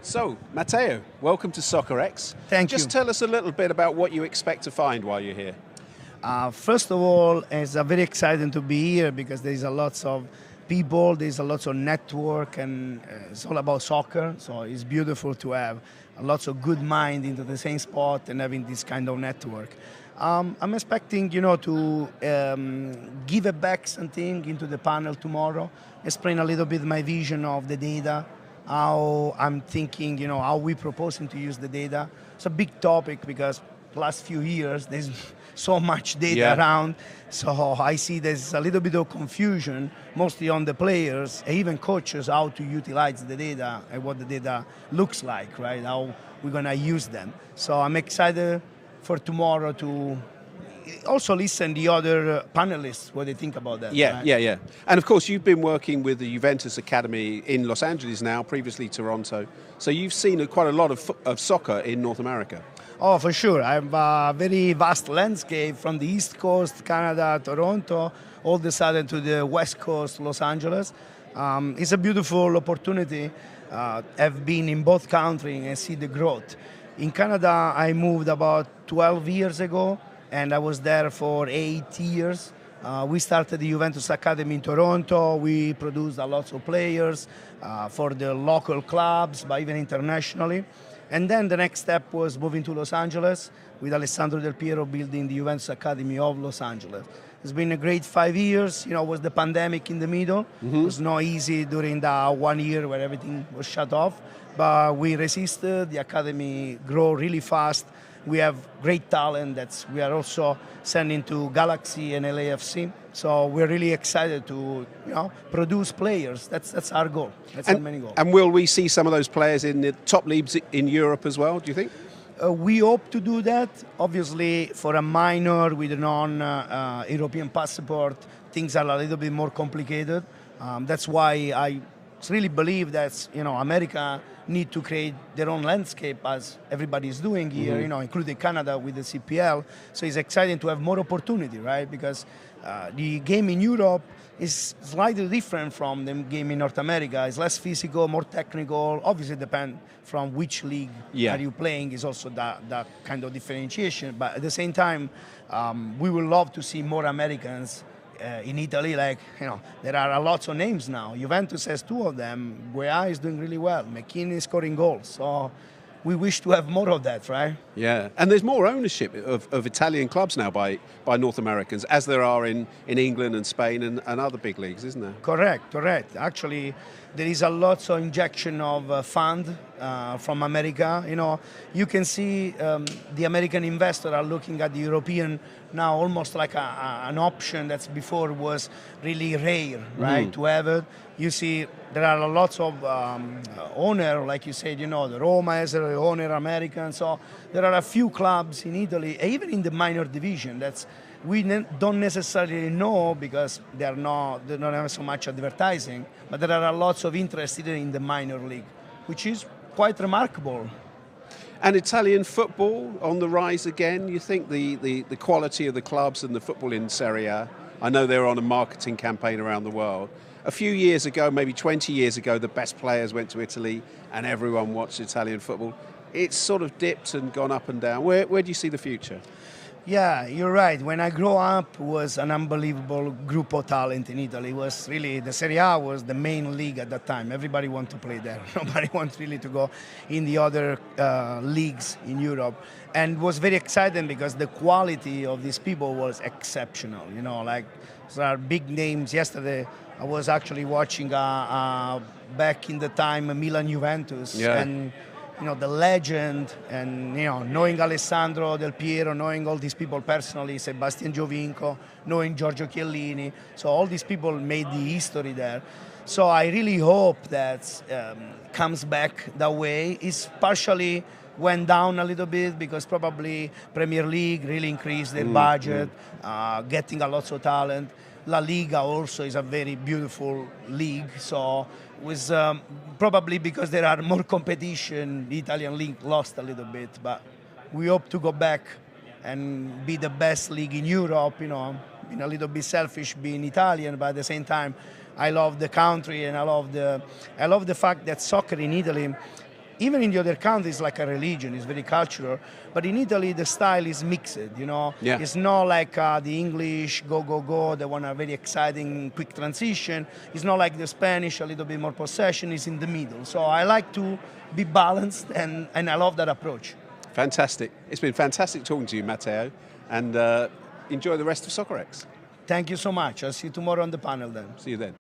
So, Matteo, welcome to SoccerX. Thank you. Just tell us a little bit about what you expect to find while you're here. First of all, it's very exciting to be here because there's a lots of people, there's a lots of network, and it's all about soccer. So it's beautiful to have lots of good mind into the same spot and having this kind of network. I'm expecting, to give back something into the panel tomorrow, explain a little bit my vision of the data, how I'm thinking, how we proposing to use the data. It's a big topic because last few years there's so much data around, so I see there's a little bit of confusion, mostly on the players, and even coaches, how to utilize the data and what the data looks like, right? How we're gonna use them. So I'm excited for tomorrow to also listen the other panelists what they think about that. Yeah. And of course, you've been working with the Juventus Academy in Los Angeles now, previously Toronto. So you've seen quite a lot of soccer in North America. Oh, for sure. I have a very vast landscape from the East Coast, Canada, Toronto, all the sudden to the West Coast, Los Angeles. It's a beautiful opportunity. I've been in both countries and see the growth. In Canada, I moved about 12 years ago, and I was there for 8 years. We started the Juventus Academy in Toronto. We produced a lot of players for the local clubs, but even internationally. And then the next step was moving to Los Angeles with Alessandro Del Piero building the Juventus Academy of Los Angeles. It's been a great 5 years. Was the pandemic in the middle. It was not easy during the 1 year where everything was shut off. But we resisted. The academy grew really fast. We have great talent that we are also sending to Galaxy and LAFC. So we're really excited to produce players. That's our goal. That's our main goal. And will we see some of those players in the top leagues in Europe as well, do you think? We hope to do that. Obviously, for a minor with a non-European passport, things are a little bit more complicated. That's why I really believe that America need to create their own landscape as everybody is doing here, including Canada with the CPL. So it's exciting to have more opportunity, right? Because the game in Europe is slightly different from the game in North America. It's less physical, more technical. Obviously, depend from which league are you playing is also that kind of differentiation. But at the same time, we would love to see more Americans in Italy. There are lots of names now. Juventus has 2 of them. Guea is doing really well. McKinney is scoring goals. So we wish to have more of that, right? Yeah, and there's more ownership of Italian clubs now by North Americans, as there are in England and Spain and other big leagues, isn't there? Correct. Actually, there is a lot of injection of fund from America. You can see the American investors are looking at the European now almost like an option that before was really rare, right, to have it. You see there are lots of owner, like you said, the Roma has an owner, American. So there are a few clubs in Italy, even in the minor division, that's we don't necessarily know because they don't have so much advertising, but there are lots of interest in the minor league, which is quite remarkable. And Italian football on the rise again. You think the quality of the clubs and the football in Serie A, I know they're on a marketing campaign around the world. A few years ago, maybe 20 years ago, the best players went to Italy and everyone watched Italian football. It's sort of dipped and gone up and down. Where do you see the future? Yeah, you're right. When I grew up, it was an unbelievable group of talent in Italy. It was really, the Serie A was the main league at that time. Everybody wanted to play there. Nobody wanted really to go in the other leagues in Europe. And it was very exciting because the quality of these people was exceptional. There are big names. Yesterday, I was actually watching back in the time Milan Juventus. And the legend, and knowing Alessandro Del Piero, knowing all these people personally, Sebastian Giovinco, knowing Giorgio Chiellini, so all these people made the history there. So I really hope that comes back that way. It's partially went down a little bit because probably Premier League really increased their budget, getting a lot of talent. La Liga also is a very beautiful league, so was probably because there are more competition, the Italian league lost a little bit, but we hope to go back and be the best league in Europe. Being a little bit selfish being Italian, but at the same time I love the country and I love the fact that soccer in Italy even in the other countries, like a religion, it's very cultural. But in Italy, the style is mixed, you know. Yeah. It's not like the English, go, go, go, they want a very exciting, quick transition. It's not like the Spanish, a little bit more possession, it's in the middle. So I like to be balanced, and I love that approach. Fantastic. It's been fantastic talking to you, Matteo, and enjoy the rest of SoccerX. Thank you so much. I'll see you tomorrow on the panel then. See you then.